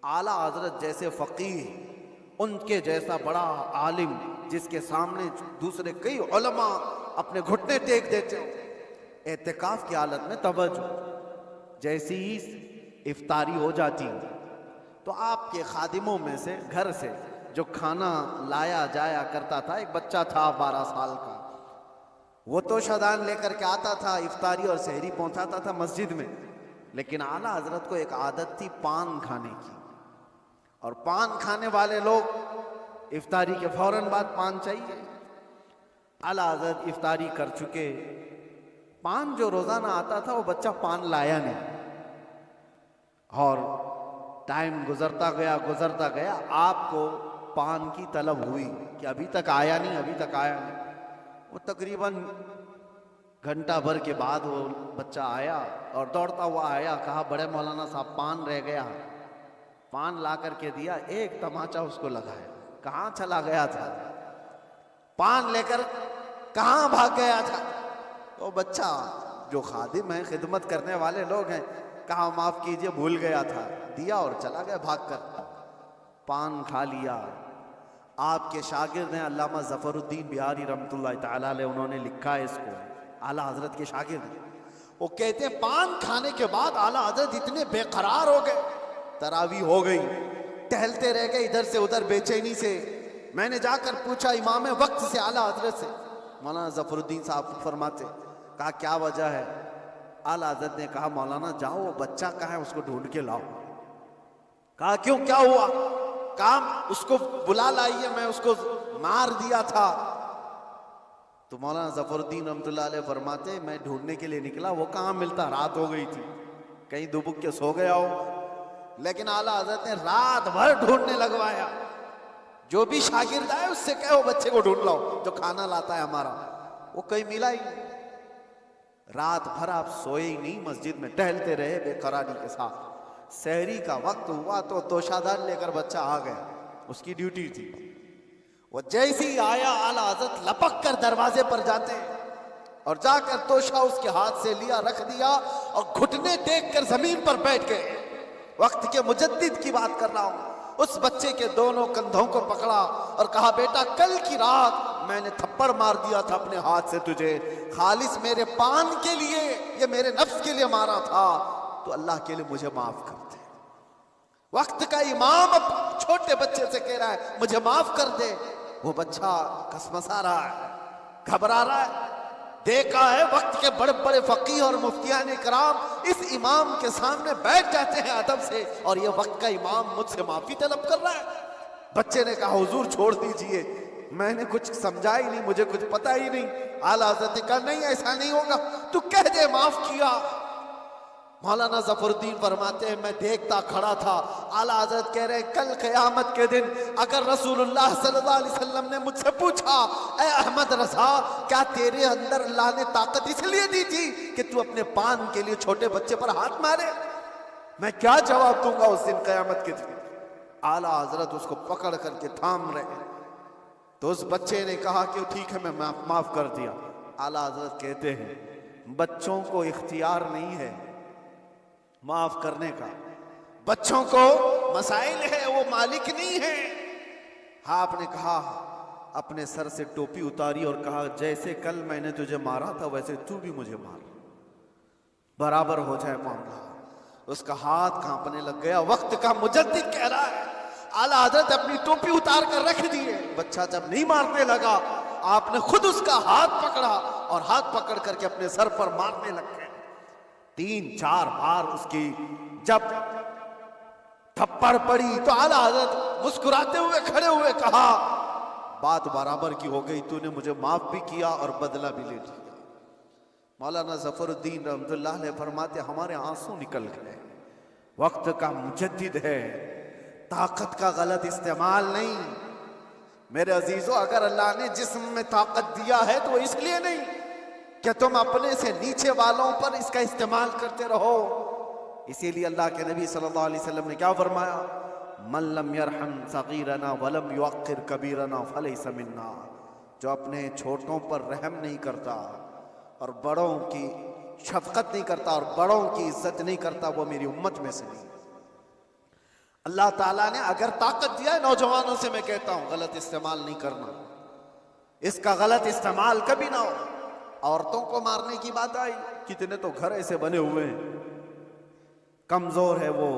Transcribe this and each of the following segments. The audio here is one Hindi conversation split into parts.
आला हजरत जैसे फकीह, उनके जैसा बड़ा आलिम जिसके सामने दूसरे कई उलमा अपने घुटने टेक देते हो, एहतिकाफ की हालत में तवज्जो, जैसी ही इफ्तारी हो जाती तो आपके खादिमों में से घर से जो खाना लाया जाया करता था, एक बच्चा था 12 साल का, वो तो शदान लेकर के आता था, इफ्तारी और सहरी पहुंचाता था मस्जिद में। लेकिन आला हजरत को एक आदत थी पान खाने की, और पान खाने वाले लोग इफ्तारी के फौरन बाद पान चाहिए। आला हजरत इफ्तारी कर चुके, पान जो रोजाना आता था वो बच्चा पान लाया नहीं, और टाइम गुजरता गया, आपको पान की तलब हुई कि अभी तक आया नहीं, अभी तक आया नहीं। वो तकरीबन घंटा भर के बाद वो बच्चा आया और दौड़ता हुआ आया, कहा बड़े मौलाना साहब पान रह गया। पान ला करके दिया, एक तमाचा उसको लगाया, कहाँ चला गया था, पान लेकर कहाँ भाग गया था। वो बच्चा, जो खादिम है, खिदमत करने वाले लोग हैं, कहा माफ कीजिए भूल गया था, दिया और चला गया भागकर। पान खा लिया। आपके शागिर्द हैं अल्लामा ज़फ़रुद्दीन बिहारी रहमतुल्लाह तआला अलैह, उन्होंने लिखा है इसको, आला हजरत के शागिर्द। वो कहते हैं पान खाने के बाद आला हजरत इतने बेकरार हो गए, तरावी हो गई, टहलते रह गए इधर से उधर बेचैनी से। मैंने जाकर पूछा इमाम वक्त से, आला हजरत से, मौलाना ज़फ़रुद्दीन साहब फरमाते, कहा क्या वजह है। आला हजरत ने कहा मौलाना जाओ, वो बच्चा कहाँ है उसको ढूंढ के लाओ। कहा क्यों, क्या हुआ। काम उसको बुला लाइए, मैं उसको मार दिया था। तो मौलाना ज़फ़रुद्दीन रहमतुल्लाह अलैह फरमाते, मैं ढूंढने के लिए निकला, वो कहाँ मिलता, रात हो गई थी, कहीं दुबक के सो गया हो। लेकिन आला हजरत ने रात भर ढूंढने लगवाया। जो भी शागिर्द आए उससे कहो बच्चे को ढूंढ लाओ जो खाना लाता है हमारा, वो कहीं मिला ही नहीं। रात भर आप सोए ही नहीं, मस्जिद में टहलते रहे बेकरारी के साथ। सहरी का वक्त हुआ तो तोशादार लेकर बच्चा आ गया, उसकी ड्यूटी थी। वो जैसे ही आया, आला हजरत लपक कर दरवाजे पर जाते और जाकर तोशा उसके हाथ से लिया, रख दिया और घुटने टेक कर जमीन पर बैठ गए। वक्त के मुजद्दिद की बात कर रहा हूं। उस बच्चे के दोनों कंधों को पकड़ा और कहा बेटा कल की रात मैंने थप्पड़ मार दिया था अपने हाथ से तुझे, खालिस मेरे पान के लिए, ये मेरे नफ्स के लिए मारा था, तो अल्लाह के लिए मुझे माफ कर दे। वक्त का इमाम अब छोटे बच्चे से कह रहा है मुझे माफ कर दे। वो बच्चा कसमसा रहा है, घबरा रहा है। देखा है वक्त के बड़े बड़े फकीह और मुफ्तियान कराम इस इमाम के सामने बैठ जाते हैं अदब से, और ये वक्त का इमाम मुझसे माफी तलब कर रहा है। बच्चे ने कहा हुजूर छोड़ दीजिए, मैंने कुछ समझा ही नहीं, मुझे कुछ पता ही नहीं। आला हज़रत ने कहा नहीं ऐसा नहीं होगा, तू कह दे माफ किया। मौलाना ज़फ़रुद्दीन फरमाते हैं मैं देखता खड़ा था। आला हज़रत कह रहे कल क़यामत के दिन अगर रसूलुल्लाह सल्लल्लाहु अलैहि वसल्लम ने मुझसे पूछा ए अहमद रज़ा क्या तेरे अंदर अल्लाह ने ताकत इसलिए दी थी कि तू अपने पान के लिए छोटे बच्चे पर हाथ मारे, मैं क्या जवाब दूंगा उस दिन क़यामत के दिन। आला हज़रत उसको पकड़ करके थाम रहे, तो उस बच्चे ने कहा कि ठीक है मैं माफ कर दिया। आला हज़रत कहते हैं बच्चों को इख्तियार नहीं है माफ करने का, बच्चों को मसाइल है, वो मालिक नहीं है। हाँ आपने कहा, अपने सर से टोपी उतारी और कहा जैसे कल मैंने तुझे मारा था वैसे तू भी मुझे मार, बराबर हो जाए मामला। उसका हाथ कांपने लग गया। वक्त का मुजद्दिद कह रहा है आला हज़रत अपनी टोपी उतार कर रख दिए। बच्चा जब नहीं मारने लगा, आपने खुद उसका हाथ पकड़ा और हाथ पकड़ करके अपने सर पर मारने लग गए। 3-4 बार उसकी जब थप्पड़ पड़ी तो आला हज़रत मुस्कुराते हुए खड़े हुए कहा बात बराबर की हो गई, तूने मुझे माफ भी किया और बदला भी ले लिया। मौलाना ज़फ़रुद्दीन रहमतुल्लाह अलैह फरमाते हमारे आंसू निकल गए। वक्त का मुजद्दिद है, ताकत का गलत इस्तेमाल नहीं। मेरे अजीजों अगर अल्लाह ने जिस्म में ताकत दिया है तो इसलिए नहीं कि तुम अपने से नीचे वालों पर इसका इस्तेमाल करते रहो। इसीलिए अल्लाह के नबी सल्लल्लाहु अलैहि वसल्लम ने क्या फरमाया, मन लम यरहम सगीरना वलम युअक्किर कबीरना फलैसा मिन्ना, जो अपने छोटों पर रहम नहीं करता और बड़ों की शफकत नहीं करता और बड़ों की इज्जत नहीं करता वो मेरी उम्मत में से नहीं। अल्लाह ताला ने अगर ताकत दिया है, नौजवानों से मैं कहता हूं गलत इस्तेमाल नहीं करना, इसका गलत इस्तेमाल कभी ना हो। औरतों को मारने की बात आई, कितने तो घर ऐसे बने हुए हैं, कमजोर है वो,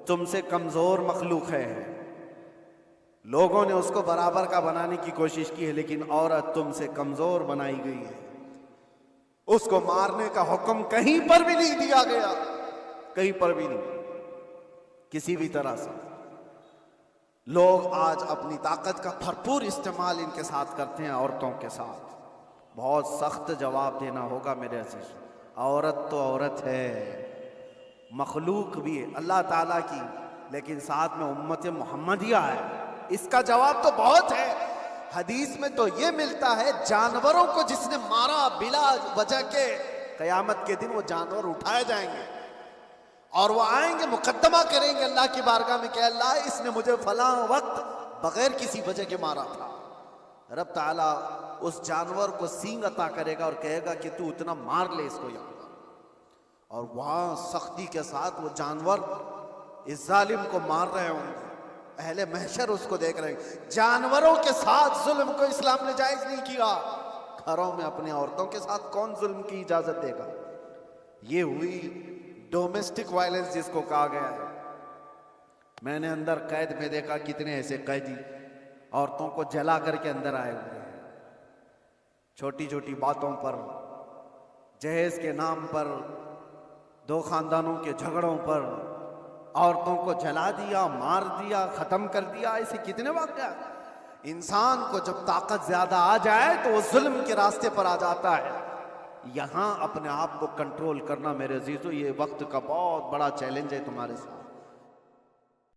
तुमसे कमजोर मखलूक है, लोगों ने उसको बराबर का बनाने की कोशिश की है, लेकिन औरत तुमसे कमजोर बनाई गई है। उसको मारने का हुक्म कहीं पर भी नहीं दिया गया, कहीं पर भी नहीं, किसी भी तरह से। लोग आज अपनी ताकत का भरपूर इस्तेमाल इनके साथ करते हैं, औरतों के साथ। बहुत सख्त जवाब देना होगा मेरे अजीज। औरत तो औरत है, मखलूक भी है अल्लाह ताला की, लेकिन साथ में उम्मत मोहम्मदिया है, इसका जवाब तो बहुत है। हदीस में तो ये मिलता है, जानवरों को जिसने मारा बिला वजह के, कयामत के दिन वो जानवर उठाए जाएंगे और वो आएंगे, मुकद्दमा करेंगे अल्लाह की बारगाह में कि अल्लाह इसने मुझे फलां वक्त बगैर किसी वजह के मारा था। रब ताला उस जानवर को सींग अता करेगा और कहेगा कि तू उतना मार ले इसको यहाँ, और वहां सख्ती के साथ वो जानवर इस जालिम को मार रहे होंगे, अहले महशर उसको देख रहे हैं। जानवरों के साथ जुल्म को इस्लाम ने जायज नहीं किया, घरों में अपनी औरतों के साथ कौन जुल्म की इजाजत देगा। ये हुई डोमेस्टिक वायलेंस जिसको कहा गया है। मैंने अंदर कैद में देखा कितने ऐसे कैदी औरतों को जला करके अंदर आए हुए हैं, छोटी छोटी बातों पर, जहेज के नाम पर, दो खानदानों के झगड़ों पर औरतों को जला दिया, मार दिया, खत्म कर दिया। ऐसे कितने वाक़या। इंसान को जब ताकत ज्यादा आ जाए तो वो जुल्म के रास्ते पर आ जाता है। यहां अपने आप को कंट्रोल करना मेरे अजीजों, ये वक्त का बहुत बड़ा चैलेंज है तुम्हारे साथ।